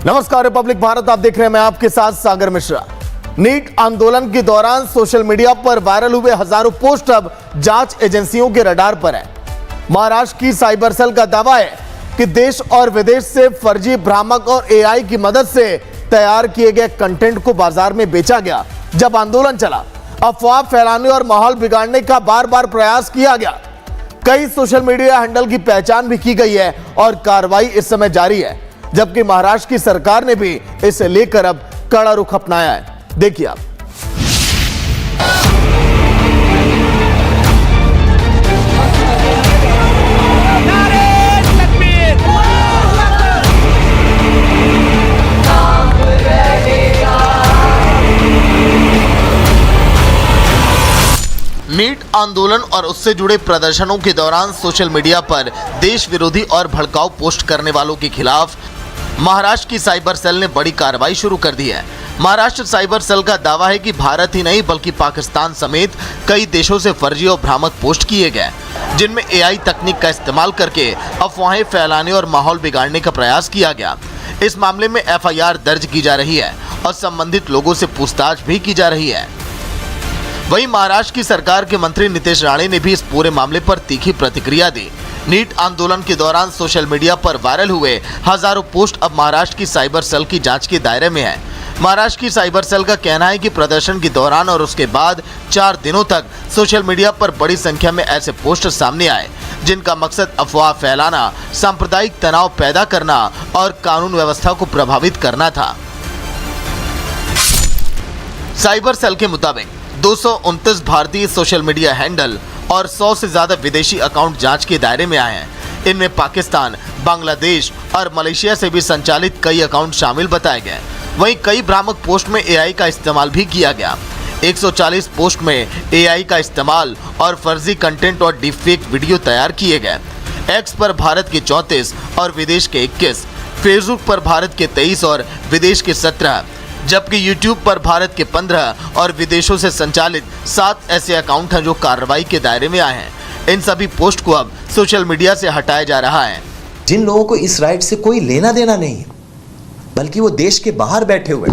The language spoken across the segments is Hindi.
नमस्कार, रिपब्लिक भारत आप देख रहे हैं, मैं आपके साथ सागर मिश्रा। नीट आंदोलन के दौरान सोशल मीडिया पर वायरल हुए हजारों पोस्ट अब जांच एजेंसियों के रडार पर है। महाराष्ट्र की साइबर सेल का दावा है कि देश और विदेश से फर्जी भ्रामक और एआई की मदद से तैयार किए गए कंटेंट को बाजार में बेचा गया। जब आंदोलन चला, अफवाह फैलाने और माहौल बिगाड़ने का बार बार प्रयास किया गया। कई सोशल मीडिया हैंडल की पहचान भी की गई है और कार्रवाई इस समय जारी है, जबकि महाराष्ट्र की सरकार ने भी इसे लेकर अब कड़ा रुख अपनाया है। देखिए आप। नीट आंदोलन और उससे जुड़े प्रदर्शनों के दौरान सोशल मीडिया पर देश विरोधी और भड़काऊ पोस्ट करने वालों के खिलाफ महाराष्ट्र की साइबर सेल ने बड़ी कार्रवाई शुरू कर दी है। महाराष्ट्र साइबर सेल का दावा है कि भारत ही नहीं बल्कि पाकिस्तान समेत कई देशों से फर्जी और भ्रामक पोस्ट किए गए, जिनमें एआई तकनीक का इस्तेमाल करके अफवाहें फैलाने और माहौल बिगाड़ने का प्रयास किया गया। इस मामले में एफआईआर दर्ज की जा रही है और संबंधित लोगों से पूछताछ भी की जा रही है। वहीं महाराष्ट्र की सरकार के मंत्री नीतीश राणे ने भी इस पूरे मामले पर तीखी प्रतिक्रिया दी। नीट आंदोलन के दौरान सोशल मीडिया पर वायरल हुए हजारों पोस्ट अब महाराष्ट्र की साइबर सेल की जांच के दायरे में है। महाराष्ट्र की साइबर सेल का कहना है कि प्रदर्शन के दौरान और उसके बाद 4 दिनों तक सोशल मीडिया पर बड़ी संख्या में ऐसे पोस्ट सामने आए, जिनका मकसद अफवाह फैलाना, सांप्रदायिक तनाव पैदा करना और कानून व्यवस्था को प्रभावित करना था। साइबर सेल के मुताबिक 229 भारतीय सोशल मीडिया हैंडल और 100 से ज्यादा विदेशी अकाउंट जांच के दायरे में आए हैं। इनमें पाकिस्तान, बांग्लादेश और मलेशिया से भी संचालित कई अकाउंट शामिल बताए गए। वहीं कई भ्रामक पोस्ट में एआई का इस्तेमाल भी किया गया। 140 पोस्ट में एआई का इस्तेमाल और फर्जी कंटेंट और डीपफेक वीडियो तैयार किए गए। एक्स पर भारत के 34 और विदेश के 21, फेसबुक पर भारत के 23 और विदेश के 17, जबकि यूट्यूब पर भारत के 15 और विदेशों से संचालित 7 ऐसे अकाउंट हैं जो कार्रवाई के दायरे में आए हैं। इन सभी पोस्ट को अब सोशल मीडिया से हटाया जा रहा है। जिन लोगों को इस राइट से कोई लेना देना नहीं है, बल्कि वो देश के बाहर बैठे हुए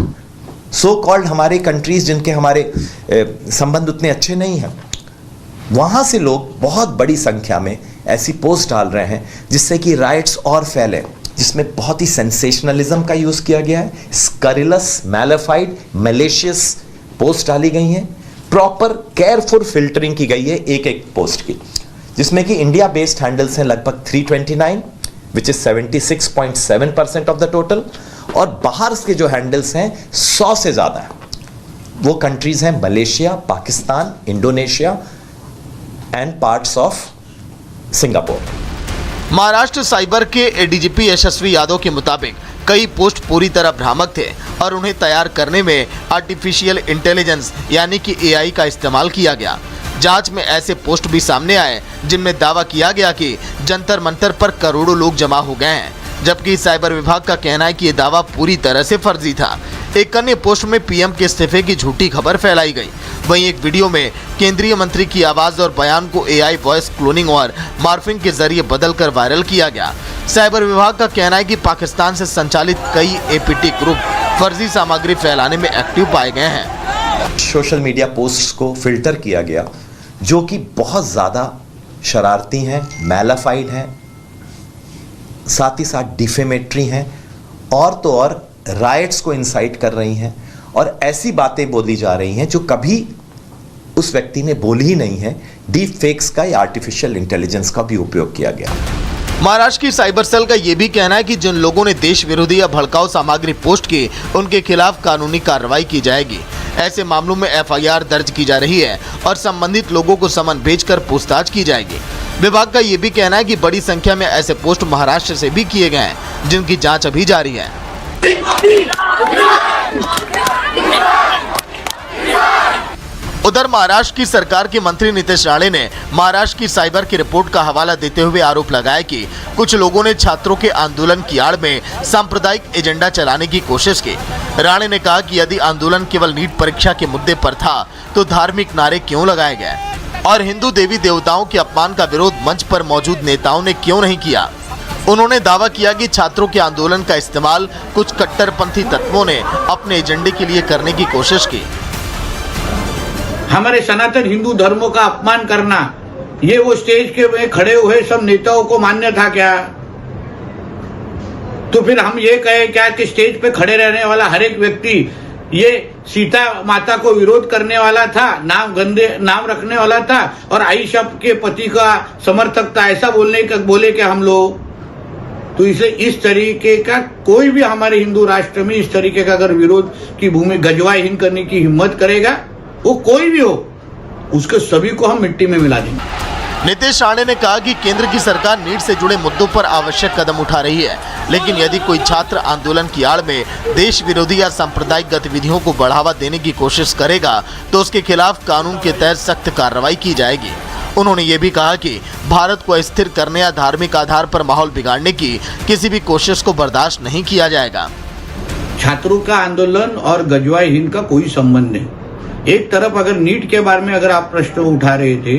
सो कॉल्ड हमारे कंट्रीज जिनके हमारे संबंध उतने अच्छे नहीं हैं, वहां से लोग बहुत बड़ी संख्या में ऐसी पोस्ट डाल रहे हैं जिससे कि राइट्स और फैले, जिसमें बहुत ही सेंसेशनलिज्म का यूज किया गया है। स्करिलस, मैलिफाइड, मैलिशियस पोस्ट डाली गई हैं। प्रॉपर केयरफुल फिल्टरिंग की गई है एक एक पोस्ट की, जिसमें कि इंडिया बेस्ड हैंडल्स हैं लगभग 329, which is 76.7% of the total, और बाहर के जो हैंडल्स हैं 100 से ज्यादा है। वो कंट्रीज हैं Malaysia, Pakistan, Indonesia and parts of Singapore. Maharashtra cyber के एडीजीपी यशस्वी यादव के मुताबिक कई पोस्ट पूरी तरह भ्रामक थे और उन्हें तैयार करने में आर्टिफिशियल इंटेलिजेंस यानी कि एआई का इस्तेमाल किया गया। जांच में ऐसे पोस्ट भी सामने आए जिनमें दावा किया गया कि जंतर मंतर पर करोड़ों लोग जमा हो गए हैं, जबकि साइबर विभाग का कहना है कि यह दावा पूरी तरह से फर्जी था। एक अन्य पोस्ट में पीएम के इस्तीफे की झूठी खबर फैलाई गई। वहीं एक वीडियो में केंद्रीय मंत्री की आवाज और बयान को एआई वॉइस क्लोनिंग और मॉर्फिंग के जरिए बदलकर वायरल किया गया। साइबर विभाग का कहना है कि पाकिस्तान से संचालित कई एपीटी ग्रुप फर्जी सामग्री फैलाने में एक्टिव पाए गए हैं। सोशल मीडिया पोस्ट्स को फिल्टर किया गया जो कि बहुत ज्यादा शरारती हैं, मैलिफाइड हैं, साथ ही साथ डिफेमेटरी हैं, और तो और राइट्स को इंसाइट कर रही हैं और ऐसी बातें बोली जा रही हैं जो कभी उस व्यक्ति ने बोली ही नहीं है। डीप फेक्स का या आर्टिफिशियल इंटेलिजेंस का भी उपयोग किया गया। महाराष्ट्र की साइबर सेल का यह भी कहना है कि जिन लोगों ने देश विरोधी या भड़काऊ सामग्री पोस्ट की, उनके खिलाफ कानूनी कार्रवाई की जाएगी। ऐसे मामलों में एफआईआर दर्ज की जा रही है और संबंधित लोगों को समन भेजकर पूछताछ की जाएगी। विभाग का यह भी कहना है कि बड़ी संख्या में ऐसे पोस्ट महाराष्ट्र से भी किए गए हैं, जिनकी जांच अभी जारी है। उधर महाराष्ट्र की सरकार के मंत्री नीतीश राणे ने महाराष्ट्र की साइबर की रिपोर्ट का हवाला देते हुए आरोप लगाया कि कुछ लोगों ने छात्रों के आंदोलन की आड़ में सांप्रदायिक एजेंडा चलाने की कोशिश की। राणे ने कहा कि यदि आंदोलन केवल नीट परीक्षा के मुद्दे पर था तो धार्मिक नारे क्यों लगाए गए और हिंदू देवी देवताओं के अपमान का विरोध मंच पर मौजूद नेताओं ने क्यों नहीं किया। उन्होंने दावा किया कि छात्रों के आंदोलन का इस्तेमाल कुछ कट्टरपंथी तत्वों ने अपने एजेंडे के लिए करने की कोशिश की। हमारे सनातन हिंदू धर्मों का अपमान करना, ये वो स्टेज के में खड़े हुए सब नेताओं को मान्य था क्या? तो फिर हम ये कहे क्या कि स्टेज पे खड़े रहने वाला हर एक व्यक्ति ये सीता माता को विरोध करने वाला था, नाम गंदे नाम रखने वाला था और आयशा के पति का समर्थक था, ऐसा बोले क्या हम लोग? तो इसे इस तरीके का कोई भी हमारे हिंदू राष्ट्र में इस तरीके का अगर विरोध की भूमि गजवाहीन करने की हिम्मत करेगा, वो कोई भी हो, उसके सभी को हम मिट्टी में मिला देंगे। नीतीश राणे ने कहा कि केंद्र की सरकार नीट से जुड़े मुद्दों पर आवश्यक कदम उठा रही है, लेकिन यदि कोई छात्र आंदोलन की आड़ में देश विरोधी या सांप्रदायिक गतिविधियों को बढ़ावा देने की कोशिश करेगा तो उसके खिलाफ कानून के तहत सख्त कार्रवाई की जाएगी। उन्होंने ये भी कहा कि भारत को अस्थिर करने या धार्मिक आधार पर माहौल बिगाड़ने की किसी भी कोशिश को बर्दाश्त नहीं किया जाएगा। छात्रों का आंदोलन और गजवाहीन का कोई संबंध नहीं। एक तरफ अगर नीट के बारे में अगर आप प्रश्न उठा रहे थे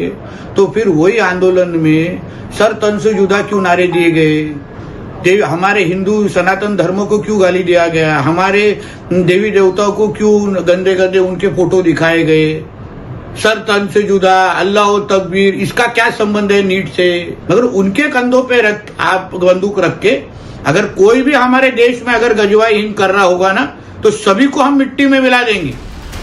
तो फिर वही आंदोलन में सर तन से जुदा क्यों नारे दिए गए, हमारे हिंदू सनातन धर्मों को क्यों गाली दिया गया, हमारे देवी देवताओं को क्यों गंदे गंदे उनके फोटो दिखाए गए, सर तन से जुदा, अल्लाह तकबीर, इसका क्या संबंध है नीट से? मगर उनके कंधों पे आप बंदूक रख के अगर कोई भी हमारे देश में अगर गजवाहीन कर रहा होगा ना तो सभी को हम मिट्टी में मिला देंगे।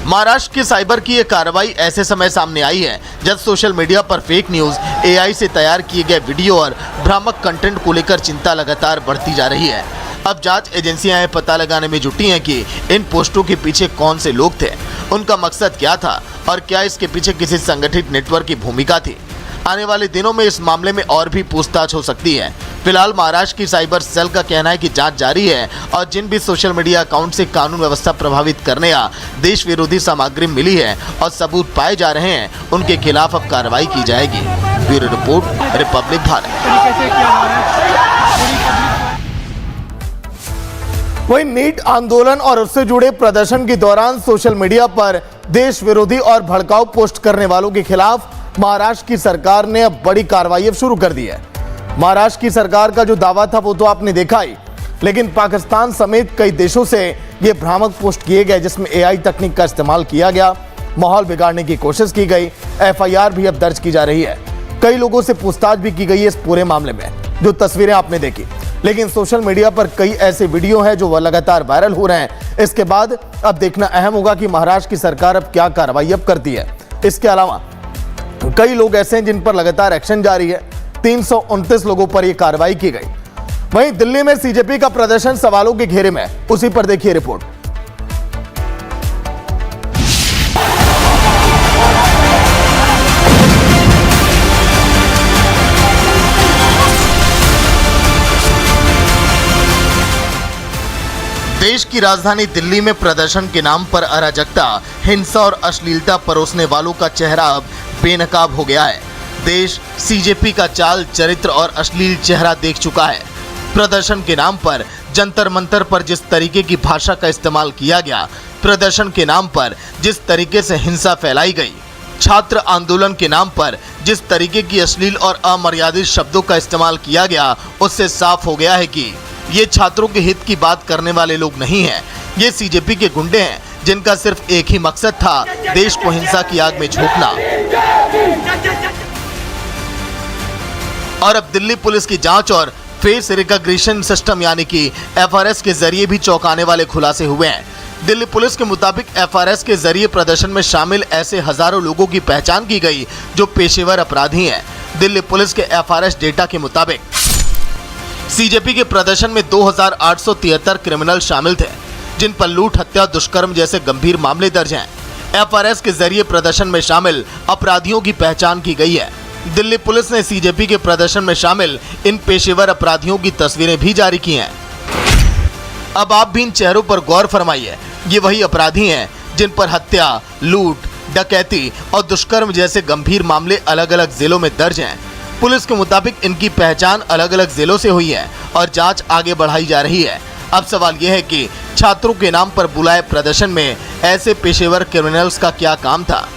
महाराष्ट्र के साइबर की ये कार्रवाई ऐसे समय सामने आई है जब सोशल मीडिया पर फेक न्यूज, एआई से तैयार किए गए वीडियो और भ्रामक कंटेंट को लेकर चिंता लगातार बढ़ती जा रही है। अब जांच एजेंसियां यह पता लगाने में जुटी हैं कि इन पोस्टों के पीछे कौन से लोग थे, उनका मकसद क्या था और क्या इसके पीछे किसी संगठित नेटवर्क की भूमिका थी। आने वाले दिनों में इस मामले में और भी पूछताछ हो सकती है। फिलहाल महाराष्ट्र की साइबर सेल का कहना है कि जांच जारी है और जिन भी सोशल मीडिया अकाउंट से कानून व्यवस्था प्रभावित करने या देश विरोधी सामग्री मिली है और सबूत पाए जा रहे हैं, उनके खिलाफ अब कार्रवाई की जाएगी। Bureau report, Republic Bharat. वहीं नीट आंदोलन और उससे जुड़े प्रदर्शन के दौरान सोशल मीडिया पर देश विरोधी और भड़काऊ पोस्ट करने वालों के खिलाफ महाराष्ट्र की सरकार ने अब बड़ी कार्रवाई शुरू कर दी है। महाराष्ट्र की सरकार का जो दावा था वो तो आपने देखा ही, लेकिन पाकिस्तान समेत कई देशों से ये भ्रामक पोस्ट किए गए जिसमें एआई तकनीक का इस्तेमाल किया गया, माहौल बिगाड़ने की कोशिश की गई। एफआईआर भी अब दर्ज की जा रही है। कई लोगों से पूछताछ भी की गई है इस पूरे मामले में, जो तस्वीरें आपने देखी। लेकिन सोशल मीडिया पर कई ऐसे वीडियो हैं जो लगातार वायरल हो रहे हैं। इसके बाद अब देखना अहम होगा कि महाराष्ट्र की सरकार अब क्या कार्रवाई अब करती है। इसके अलावा कई लोग ऐसे हैं जिन पर लगातार एक्शन जारी है। 329 लोगों पर यह कार्रवाई की गई। वहीं दिल्ली में सीजेपी का प्रदर्शन सवालों के घेरे में, उसी पर देखिए रिपोर्ट। देश की राजधानी दिल्ली में प्रदर्शन के नाम पर अराजकता, हिंसा और अश्लीलता परोसने वालों का चेहरा अब बेनकाब हो गया है। देश सीजेपी का चाल, चरित्र और अश्लील चेहरा देख चुका है। प्रदर्शन के नाम पर जंतर मंतर पर जिस तरीके की भाषा का इस्तेमाल किया गया, प्रदर्शन के नाम पर जिस तरीके से हिंसा फैलाई गई, छात्र आंदोलन के नाम पर जिस तरीके की अश्लील और अमर्यादित शब्दों का इस्तेमाल किया गया, उससे साफ हो गया है कि ये छात्रों के हित की बात करने वाले लोग नहीं हैं। ये सीजेपी के गुंडे हैं जिनका सिर्फ एक ही मकसद था, देश को हिंसा की आग में झोंकना। और अब दिल्ली पुलिस की जांच और फेस रिकॉग्निशन सिस्टम यानी कि एफआरएस के जरिए भी चौंकाने वाले खुलासे हुए हैं। दिल्ली पुलिस के मुताबिक एफआरएस के जरिए प्रदर्शन में शामिल ऐसे हजारों लोगों की पहचान की गई जो पेशेवर अपराधी हैं। दिल्ली पुलिस के एफआरएस डेटा के मुताबिक सीजेपी के प्रदर्शन में 2873 क्रिमिनल शामिल थे, जिन पर लूट, हत्या, दुष्कर्म जैसे गंभीर मामले दर्ज हैं। एफआरएस के जरिए प्रदर्शन में शामिल अपराधियों की पहचान की गई है। दिल्ली पुलिस ने सीजेपी के प्रदर्शन में शामिल इन पेशेवर अपराधियों की तस्वीरें भी जारी की हैं। अब आप भी इन चेहरों पर गौर फरमाइए। ये वही अपराधी हैं जिन पर हत्या, लूट, डकैती और दुष्कर्म जैसे गंभीर मामले अलग अलग जिलों में दर्ज हैं। पुलिस के मुताबिक इनकी पहचान अलग अलग जिलों से हुई है और जांच आगे बढ़ाई जा रही है। अब सवाल यह है कि छात्रों के नाम पर बुलाए प्रदर्शन में ऐसे पेशेवर क्रिमिनल्स का क्या काम था।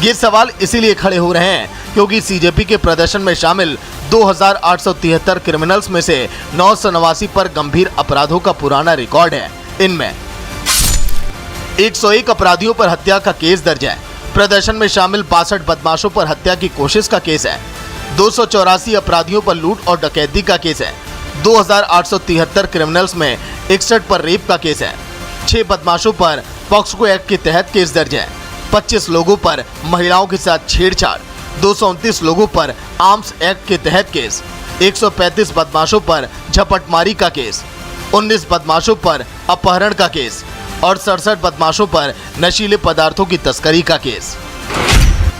ये सवाल इसीलिए खड़े हो रहे हैं क्योंकि सीजेपी के प्रदर्शन में शामिल 2873 क्रिमिनल्स में से 989 पर गंभीर अपराधों का पुराना रिकॉर्ड है। इनमें 101 अपराधियों पर हत्या का केस दर्ज है। प्रदर्शन में शामिल 62 बदमाशों पर हत्या की कोशिश का केस है। 284 अपराधियों पर लूट और डकैती का केस है। 2873 क्रिमिनल्स में 61 पर रेप का केस है। 6 बदमाशों पर पॉक्सो एक्ट के तहत केस दर्ज है। 25 लोगों पर महिलाओं के साथ छेड़छाड़, 229 लोगों पर आर्म्स एक्ट के तहत केस, 135 बदमाशों पर झपटमारी का केस, 19 बदमाशों पर अपहरण का केस और 67 बदमाशों पर नशीले पदार्थों की तस्करी का केस।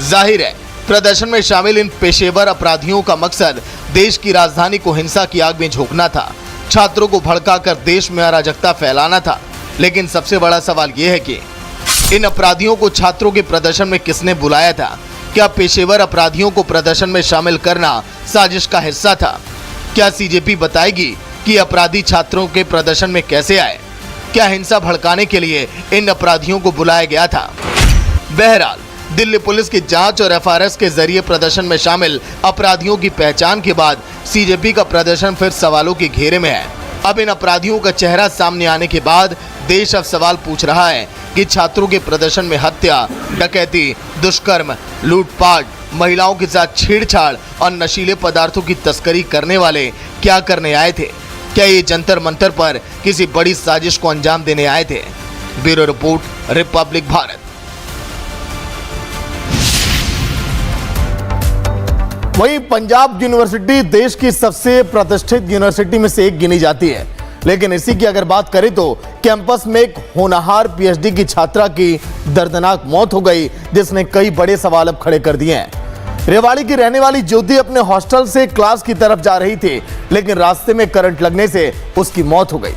जाहिर है, प्रदर्शन में शामिल इन पेशेवर अपराधियों का मकसद देश की राजधानी को हिंसा की आग में झोंकना था, छात्रों को भड़काकर देश में अराजकता फैलाना था। लेकिन सबसे बड़ा सवाल यह है कि इन अपराधियों को छात्रों के प्रदर्शन में किसने बुलाया था? क्या पेशेवर अपराधियों को प्रदर्शन में शामिल करना साजिश का हिस्सा था? क्या सीजेपी बताएगी कि अपराधी छात्रों के प्रदर्शन में कैसे आए? क्या हिंसा भड़काने के लिए इन अपराधियों को बुलाया गया था? बहरहाल, दिल्ली पुलिस की जांच और एफआरएस के जरिए प्रदर्शन में शामिल अपराधियों की पहचान के बाद सीजेपी का प्रदर्शन फिर सवालों के घेरे में है। अब इन अपराधियों का चेहरा सामने आने के बाद देश अब सवाल पूछ रहा है कि छात्रों के प्रदर्शन में हत्या, डकैती, दुष्कर्म, लूटपाट, महिलाओं के साथ छेड़छाड़ और नशीले पदार्थों की तस्करी करने वाले क्या करने आए थे? क्या ये जंतर मंतर पर किसी बड़ी साजिश को अंजाम देने आए थे? Bureau report, Republic Bharat. वहीं पंजाब यूनिवर्सिटी देश की सबसे प्रतिष्ठित यूनिवर्सिटी में से एक गिनी जाती है, लेकिन इसी की अगर बात करें तो कैंपस में एक होनहार पीएचडी की छात्रा की दर्दनाक मौत हो गई, जिसने कई बड़े सवाल अब खड़े कर दिए हैं। रेवाड़ी की रहने वाली ज्योति अपने हॉस्टल से क्लास की तरफ जा रही थी, लेकिन रास्ते में करंट लगने से उसकी मौत हो गई।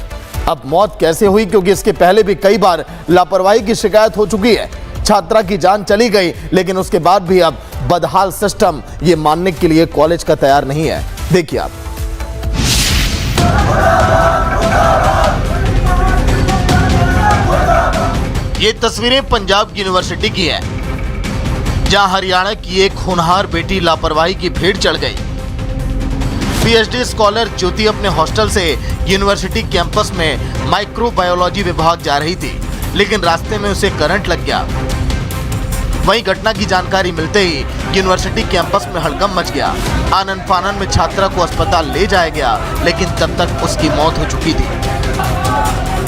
अब मौत कैसे हुई, क्योंकि इसके पहले भी कई बार लापरवाही की शिकायत हो चुकी है। छात्रा की जान चली गई, लेकिन उसके बाद भी अब बदहाल सिस्टम ये मानने के लिए कॉलेज का तैयार नहीं है। देखिए आप। ये तस्वीरें पंजाब यूनिवर्सिटी की है, जहां हरियाणा की एक होनहार बेटी लापरवाही की भेंट चढ़ गई। पीएचडी स्कॉलर ज्योति अपने हॉस्टल से यूनिवर्सिटी कैंपस में माइक्रोबायोलॉजी विभाग जा रही थी, लेकिन रास्ते में उसे करंट लग गया। वहीं घटना की जानकारी मिलते ही यूनिवर्सिटी कैंपस में हड़कंप मच गया। आनन फानन में छात्रा को अस्पताल ले जाया गया, लेकिन तब तक उसकी मौत हो चुकी थी।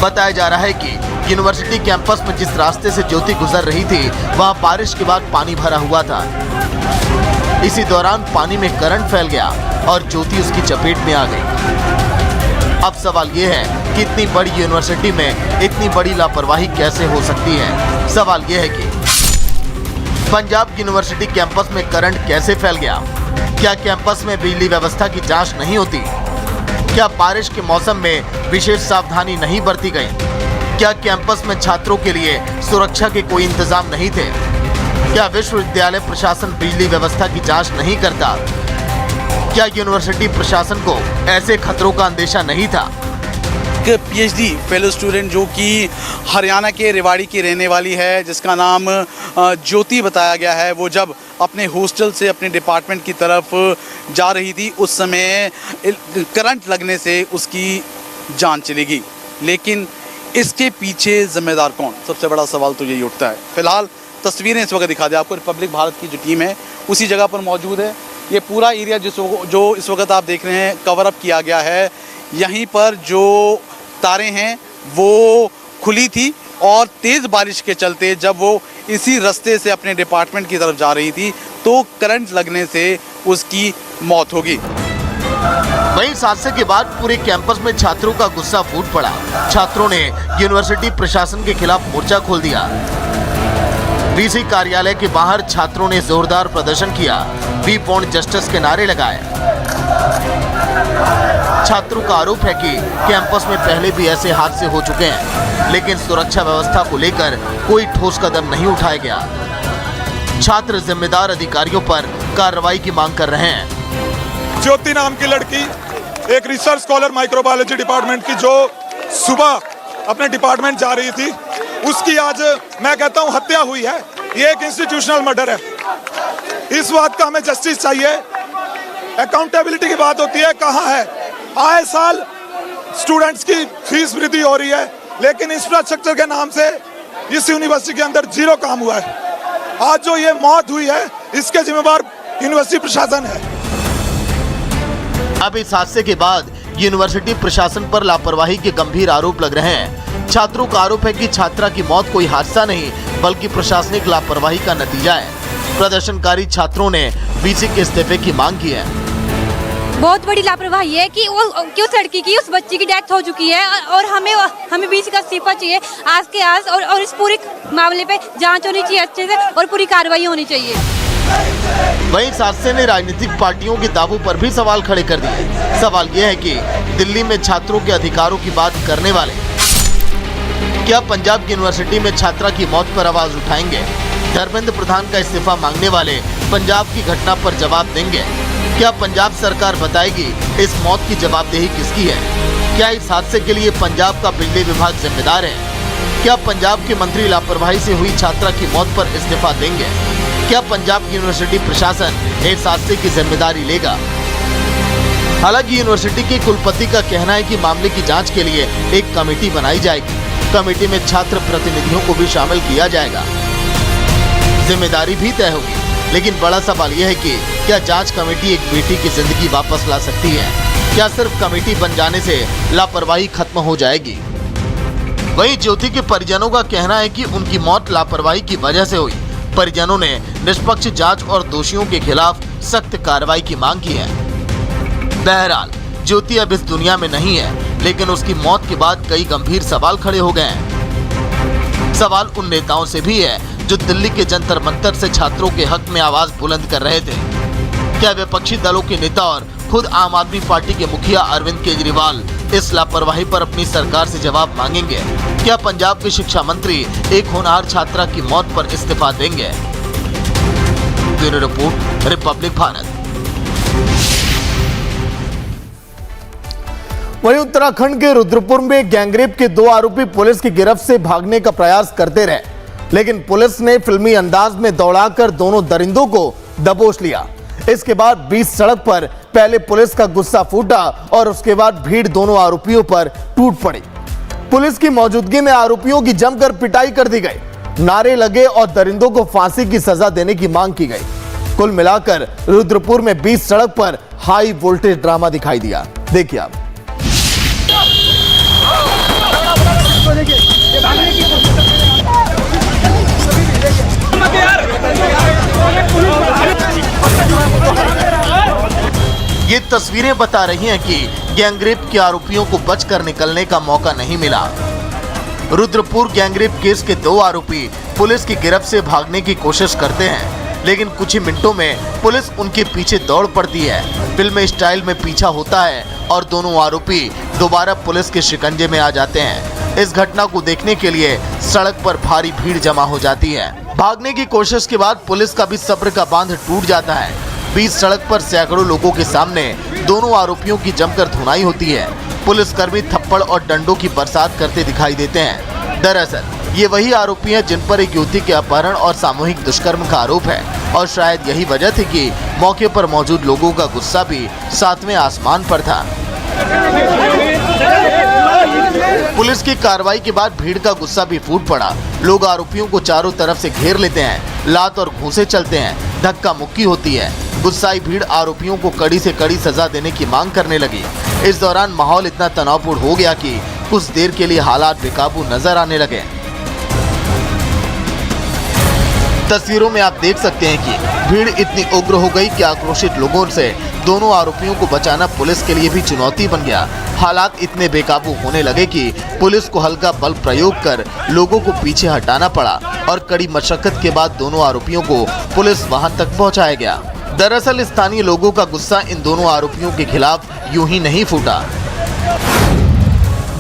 बताया जा रहा है कि यूनिवर्सिटी कैंपस में जिस रास्ते से ज्योति गुजर रही थी, वहां बारिश के बाद पानी भरा हुआ था। इसी दौरान पानी में करंट फैल गया और ज्योति उसकी चपेट में आ गई। अब सवाल ये है कि इतनी बड़ी यूनिवर्सिटी में इतनी बड़ी लापरवाही कैसे हो सकती है? सवाल ये है कि पंजाब यूनिवर्सिटी कैंपस में करंट कैसे फैल गया? क्या कैंपस में बिजली व्यवस्था की जांच नहीं होती? क्या बारिश के मौसम में विशेष सावधानी नहीं बरती गई? क्या कैंपस में छात्रों के लिए सुरक्षा के कोई इंतजाम नहीं थे? क्या विश्वविद्यालय प्रशासन बिजली व्यवस्था की जांच नहीं करता? क्या यूनिवर्सिटी प्रशासन को ऐसे खतरों का अंदेशा नहीं था? पीएचडी फेलो स्टूडेंट जो कि हरियाणा के रेवाड़ी की रहने वाली है, जिसका नाम ज्योति बताया गया है, वो जब अपने हॉस्टल से अपने डिपार्टमेंट की तरफ जा रही थी, उस समय करंट लगने से उसकी जान चली गई। लेकिन इसके पीछे जिम्मेदार कौन? सबसे बड़ा सवाल तो यही उठता है। फिलहाल तस्वीरें इस वक्त दिखा दें आपको। रिपब्लिक भारत की जो टीम है उसी जगह पर मौजूद है। ये पूरा एरिया जो इस वक्त आप देख रहे हैं कवर अप किया गया है। यहीं पर जो तारें हैं वो खुली थी और तेज़ बारिश के चलते जब वो इसी रास्ते से अपने डिपार्टमेंट की तरफ जा रही थी तो करंट लगने से उसकी मौत होगी। वहीं इस हादसे के बाद पूरे कैंपस में छात्रों का गुस्सा फूट पड़ा। छात्रों ने यूनिवर्सिटी प्रशासन के खिलाफ मोर्चा खोल दिया। वीसी कार्यालय के बाहर छात्रों ने जोरदार प्रदर्शन किया, वी वांट जस्टिस के नारे लगाए। छात्रों का आरोप है कि कैंपस में पहले भी ऐसे हादसे हो चुके हैं, लेकिन सुरक्षा व्यवस्था को लेकर कोई ठोस कदम नहीं उठाया गया। छात्र जिम्मेदार अधिकारियों पर कार्रवाई की मांग कर रहे हैं। ज्योति नाम की लड़की एक रिसर्च स्कॉलर माइक्रोबायोलॉजी डिपार्टमेंट की, जो सुबह अपने डिपार्टमेंट जा रही थी, उसकी आज मैं कहता हूं हत्या हुई है। ये एक इंस्टीट्यूशनल मर्डर है। इस बात का हमें जस्टिस चाहिए। अकाउंटेबिलिटी की बात होती है, कहाँ है? आए साल स्टूडेंट्स की फीस वृद्धि हो रही है, लेकिन इंफ्रास्ट्रक्चर के नाम से इस यूनिवर्सिटी के अंदर जीरो काम हुआ है। आज जो ये मौत हुई है, इसके जिम्मेदार यूनिवर्सिटी प्रशासन है। अब इस हादसे के बाद यूनिवर्सिटी प्रशासन पर लापरवाही के गंभीर आरोप लग रहे हैं। छात्रों का आरोप है कि छात्रा की मौत कोई हादसा नहीं बल्कि प्रशासनिक लापरवाही का नतीजा है। प्रदर्शनकारी छात्रों ने वीसी के इस्तीफे की मांग की है। बहुत बड़ी लापरवाही है कि वो क्यों लड़की की, उस बच्ची की डेथ हो चुकी है और हमें बीसी का इस्तीफा चाहिए आज के आज, और इस पूरे मामले पे जांच होनी चाहिए अच्छे से और पूरी कार्रवाई होनी चाहिए। वहीं इस हादसे ने राजनीतिक पार्टियों के दावों पर भी सवाल खड़े कर दिए। सवाल यह है कि दिल्ली में छात्रों के अधिकारों की बात करने वाले क्या पंजाब की यूनिवर्सिटी में छात्रा की मौत पर आवाज उठाएंगे? धर्मेंद्र प्रधान का इस्तीफा मांगने वाले पंजाब की घटना पर जवाब देंगे? क्या पंजाब सरकार बताएगी इस मौत की जवाबदेही किसकी है? क्या इस हादसे के लिए पंजाब का बिजली विभाग जिम्मेदार है? क्या पंजाब के मंत्री लापरवाही से हुई छात्रा की मौत पर इस्तीफा देंगे? क्या पंजाब की यूनिवर्सिटी प्रशासन इस हादसे की जिम्मेदारी लेगा? हालांकि यूनिवर्सिटी के कुलपति का कहना है कि मामले की जांच के लिए एक कमेटी बनाई जाएगी। कमेटी में छात्र प्रतिनिधियों को भी शामिल किया जाएगा। जिम्मेदारी भी तय होगी, लेकिन बड़ा सवाल यह है कि क्या जांच कमेटी एक बेटी की जिंदगी वापस ला सकती है? क्या सिर्फ कमेटी बन जाने से लापरवाही खत्म हो जाएगी? वहीं ज्योति के परिजनों का कहना है कि उनकी मौत लापरवाही की वजह से हुई। परिजनों ने निष्पक्ष जांच और दोषियों के खिलाफ सख्त कार्रवाई की मांग की है। बहरहाल ज्योति अब इस दुनिया में नहीं है, लेकिन उसकी मौत के बाद कई गंभीर सवाल खड़े हो गए हैं। सवाल उन नेताओं से भी है जो दिल्ली के जंतर मंतर से छात्रों के हक में आवाज बुलंद कर रहे थे। क्या विपक्षी दलों के नेता और खुद आम आदमी पार्टी के मुखिया अरविंद केजरीवाल इस लापरवाही पर अपनी सरकार से जवाब मांगेंगे? क्या पंजाब के शिक्षा मंत्री एक होनहार छात्रा की मौत पर इस्तीफा देंगे? Bureau report, Republic Bharat. वहीं उत्तराखंड के रुद्रपुर में गैंगरेप के 2 आरोपी पुलिस की गिरफ्त से भागने का प्रयास करते रहे, लेकिन पुलिस ने फिल्मी अंदाज में दौड़ाकर दोनों दरिंदों को दबोच लिया। इसके बाद बीच सड़क पर पहले पुलिस का गुस्सा फूटा और उसके बाद भीड़ दोनों आरोपियों पर टूट पड़ी। पुलिस की मौजूदगी में आरोपियों की जमकर पिटाई कर दी गई, नारे लगे और दरिंदों को फांसी की सजा देने की मांग की गई। कुल मिलाकर रुद्रपुर में बीच सड़क पर हाई वोल्टेज ड्रामा दिखाई दिया। देखिए आप। ये तस्वीरें बता रही हैं कि गैंगरेप के आरोपियों को बचकर निकलने का मौका नहीं मिला। रुद्रपुर गैंगरेप केस के 2 आरोपी पुलिस की गिरफ्त से भागने की कोशिश करते हैं, लेकिन कुछ ही मिनटों में पुलिस उनके पीछे दौड़ पड़ती है। फिल्म स्टाइल में पीछा होता है और दोनों आरोपी दोबारा पुलिस के शिकंजे में आ जाते हैं। इस घटना को देखने के लिए सड़क पर भारी भीड़ जमा हो जाती है। भागने की कोशिश के बाद पुलिस का भी सब्र का बांध टूट जाता है। बीच सड़क पर सैकड़ों लोगों के सामने दोनों आरोपियों की जमकर धुनाई होती है। पुलिसकर्मी थप्पड़ और डंडों की बरसात करते दिखाई देते हैं। दरअसल ये वही आरोपी हैं जिन पर एक युवती के अपहरण और सामूहिक दुष्कर्म का आरोप है, और शायद यही वजह थी कि मौके पर मौजूद लोगों का गुस्सा भी 7वें आसमान पर था। पुलिस की कार्रवाई के बाद भीड़ का गुस्सा भी फूट पड़ा। लोग आरोपियों को चारों तरफ से घेर लेते हैं, लात और घूंसे चलते हैं, धक्का मुक्की होती है। गुस्साई भीड़ आरोपियों को कड़ी से कड़ी सजा देने की मांग करने लगी। इस दौरान माहौल इतना तनावपूर्ण हो गया कि कुछ देर के लिए हालात बेकाबू नजर आने लगे। तस्वीरों में आप देख सकते हैं कि भीड़ इतनी उग्र हो गई कि आक्रोशित लोगों से दोनों आरोपियों को बचाना पुलिस के लिए भी चुनौती बन गया। हालात इतने बेकाबू होने लगे कि पुलिस को हल्का बल प्रयोग कर लोगों को पीछे हटाना पड़ा और कड़ी मशक्कत के बाद दोनों आरोपियों को पुलिस वाहन तक पहुंचाया गया। दरअसल स्थानीय लोगों का गुस्सा इन दोनों आरोपियों के खिलाफ यूं ही नहीं फूटा।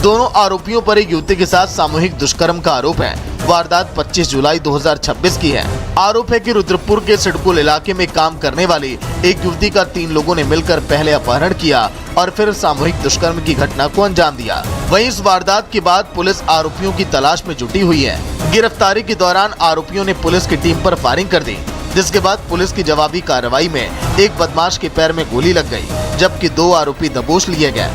दोनों आरोपियों पर एक युवती के साथ सामूहिक दुष्कर्म का आरोप है। वारदात 25 जुलाई 2026 की है। आरोप है कि रुद्रपुर के सिडकुल इलाके में काम करने वाली एक युवती का 3 लोगों ने मिलकर पहले अपहरण किया और फिर सामूहिक दुष्कर्म की घटना को अंजाम दिया। वहीं इस वारदात के बाद पुलिस आरोपियों की तलाश में जुटी हुई है। गिरफ्तारी के दौरान आरोपियों ने पुलिस की टीम पर फायरिंग कर दी। जिसके बाद पुलिस की जवाबी कार्रवाई में एक बदमाश के पैर में गोली लग गई, जबकि 2 आरोपी दबोच लिए गए।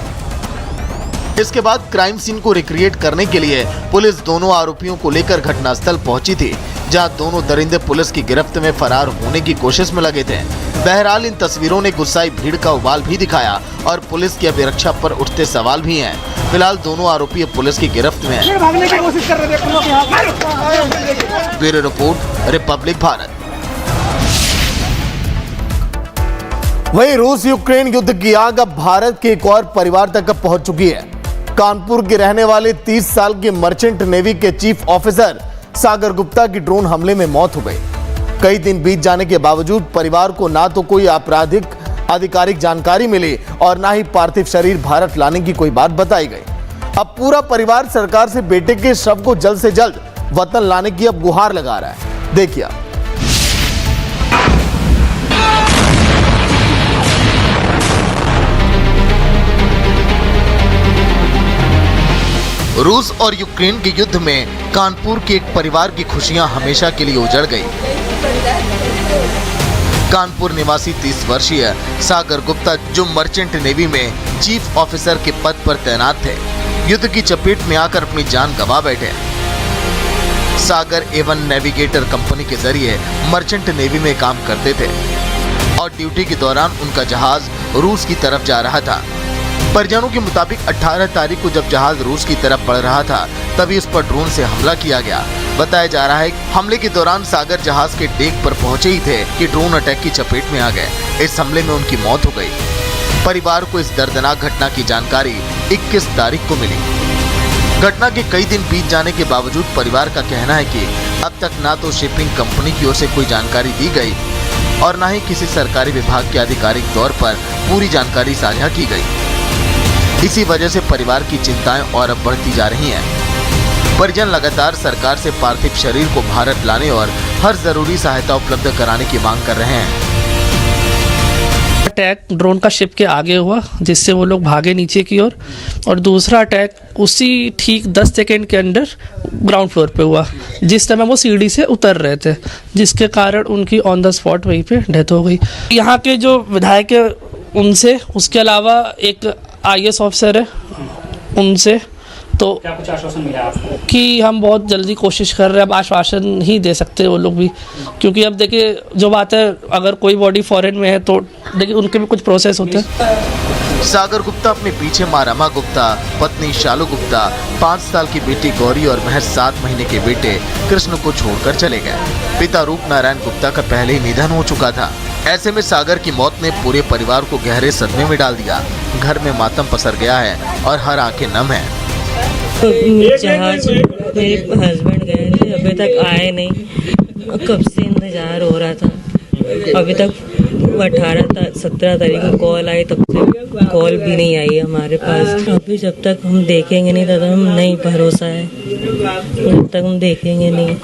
इसके बाद क्राइम सीन को रिक्रिएट करने के लिए पुलिस दोनों आरोपियों को लेकर घटनास्थल पहुंची थी, जहां दोनों दरिंदे पुलिस की गिरफ्त में फरार होने की कोशिश में लगे थे। बहरहाल इन तस्वीरों ने गुस्साई भीड़ का उबाल भी दिखाया और पुलिस की अभिरक्षा पर उठते सवाल भी हैं। फिलहाल दोनों आरोपी अब पुलिस की गिरफ्त में हैं। भागने की कोशिश कर रहे थे। Bureau report, Republic Bharat. वहीं रूस यूक्रेन युद्ध की आग अब भारत के एक और परिवार तक पहुंच चुकी है। कानपुर के रहने वाले 30 साल के मर्चेंट नेवी के चीफ ऑफिसर सागर गुप्ता की ड्रोन हमले में मौत हो गई। कई दिन बीत जाने के बावजूद परिवार को ना तो कोई आपराधिक आधिकारिक जानकारी मिली और ना ही पार्थिव शरीर भारत लाने की कोई बात बताई गई। अब पूरा परिवार सरकार से बेटे के शव को जल्द से जल्द वतन लाने की अब गुहार लगा रहा है। देखिए रूस और यूक्रेन के युद्ध में कानपुर के एक परिवार की खुशियां हमेशा के लिए उजड़ गई। कानपुर निवासी 30 वर्षीय सागर गुप्ता, जो मर्चेंट नेवी में चीफ ऑफिसर के पद पर तैनात थे, युद्ध की चपेट में आकर अपनी जान गंवा बैठे। सागर A1 नेविगेटर कंपनी के जरिए मर्चेंट नेवी में काम करते थे और ड्यूटी के दौरान उनका जहाज रूस की तरफ जा रहा था। परिजनों के मुताबिक 18 तारीख को जब जहाज रूस की तरफ बढ़ रहा था, तभी उस पर ड्रोन से हमला किया गया। बताया जा रहा है कि हमले के दौरान सागर जहाज के डेक पर पहुंचे ही थे कि ड्रोन अटैक की चपेट में आ गए। इस हमले में उनकी मौत हो गई। परिवार को इस दर्दनाक घटना की जानकारी 21 तारीख को मिली। घटना के कई दिन बीत जाने के बावजूद परिवार का कहना है कि अब तक ना तो शिपिंग कंपनी की ओर से कोई जानकारी दी गई और ना ही किसी सरकारी विभाग के आधिकारिक तौर पर पूरी जानकारी साझा की गई। इसी वजह से परिवार की चिंताएं और अब बढ़ती जा रही हैं। परिजन लगातार सरकार से पार्थिव शरीर को भारत लाने और हर जरूरी सहायता उपलब्ध कराने की मांग कर रहे हैं। अटैक ड्रोन का शिप के आगे हुआ, जिससे वो लोग भागे नीचे की ओर, और दूसरा अटैक उसी ठीक 10 सेकेंड के अंदर ग्राउंड फ्लोर पे हुआ, जिस समय वो सीढ़ी से उतर रहे थे, जिसके कारण उनकी ऑन द स्पॉट वहीं पे डेथ हो गई। यहाँ के जो विधायक है उनसे, उसके अलावा एक IAS ऑफिसर है उनसे, तो क्या कुछ आश्वासन मिला आपको? कि हम बहुत जल्दी कोशिश कर रहे हैं। अब आश्वासन ही दे सकते हैं वो लोग भी, क्योंकि अब देखिए जो बात है, अगर कोई बॉडी फॉरेन में है तो देखिए उनके भी कुछ प्रोसेस होते हैं। सागर गुप्ता अपने पीछे मां रमा गुप्ता, पत्नी शालू गुप्ता, 5 साल की बेटी गौरी और महज 7 महीने के बेटे कृष्ण को छोड़कर चले गए। पिता रूप नारायण गुप्ता का पहले ही निधन हो चुका था। ऐसे में सागर की मौत ने पूरे परिवार को गहरे सदमे में डाल दिया। घर में मातम पसर गया है और हर आंखें नम है। जहाज मेरे हस्बैंड गए थे, अभी तक आए नहीं। कब से इंतजार हो रहा था, अभी तक 17 तारीख को कॉल आई, तब से कॉल भी नहीं आई है हमारे पास। अभी जब तक हम देखेंगे नहीं तब हम नहीं, भरोसा है, जब तक हम देखेंगे नहीं।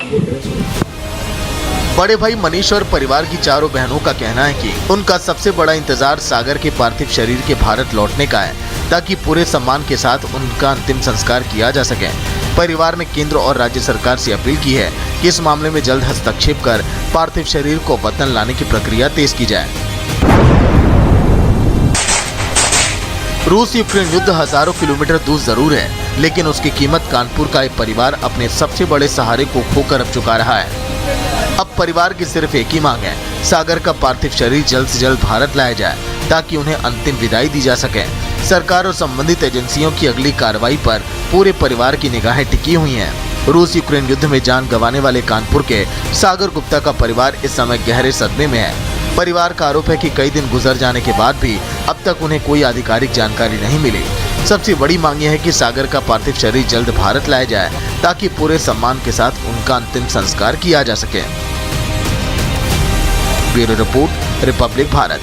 बड़े भाई मनीष और परिवार की चारों बहनों का कहना है कि उनका सबसे बड़ा इंतजार सागर के पार्थिव शरीर के भारत लौटने का है, ताकि पूरे सम्मान के साथ उनका अंतिम संस्कार किया जा सके। परिवार ने केंद्र और राज्य सरकार से अपील की है कि इस मामले में जल्द हस्तक्षेप कर पार्थिव शरीर को वतन लाने की प्रक्रिया तेज की जाए। रूस यूक्रेन युद्ध हजारों किलोमीटर दूर जरूर है, लेकिन उसकी कीमत कानपुर का एक परिवार अपने सबसे बड़े सहारे को खोकर अब चुका रहा है। अब परिवार की सिर्फ एक ही मांग है, सागर का पार्थिव शरीर जल्द से जल्द भारत लाया जाए, ताकि उन्हें अंतिम विदाई दी जा सके। सरकार और संबंधित एजेंसियों की अगली कार्रवाई पर पूरे परिवार की निगाहें टिकी हुई हैं। रूस यूक्रेन युद्ध में जान गंवाने वाले कानपुर के सागर गुप्ता का परिवार इस समय गहरे सदमे में है। परिवार का आरोप है कि कई दिन गुजर जाने के बाद भी अब तक उन्हें कोई आधिकारिक जानकारी नहीं मिली। सबसे बड़ी मांग यह है कि सागर का पार्थिव शरीर जल्द भारत लाया जाए, ताकि पूरे सम्मान के साथ उनका अंतिम संस्कार किया जा सके। Bureau report, Republic Bharat.